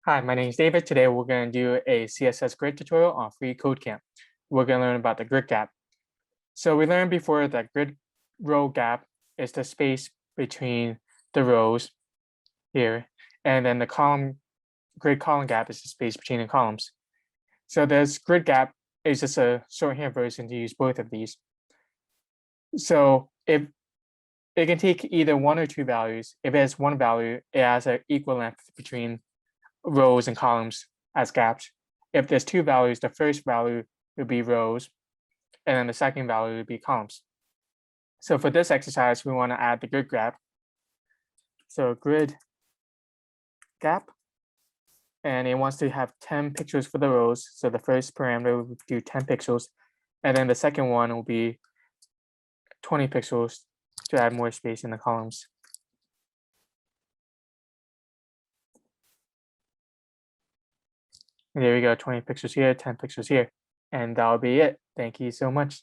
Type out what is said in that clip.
Hi, my name is David. Today we're going to do a CSS Grid tutorial on freeCodeCamp. We're going to learn about the grid gap. So we learned before that grid row gap is the space between the rows here, and then the grid column gap is the space between the columns. So this grid gap is just a shorthand version to use both of these. So if it can take either one or two values. If it has one value, it has an equal length between rows and columns as gaps. If there's two values, the first value would be rows, and then the second value would be columns. So for this exercise, we want to add the grid gap. So grid gap, and it wants to have 10 pixels for the rows. So the first parameter will do 10 pixels, and then the second one will be 20 pixels to add more space in the columns. And there we go, 20 pixels here, 10 pixels here. And that'll be it. Thank you so much.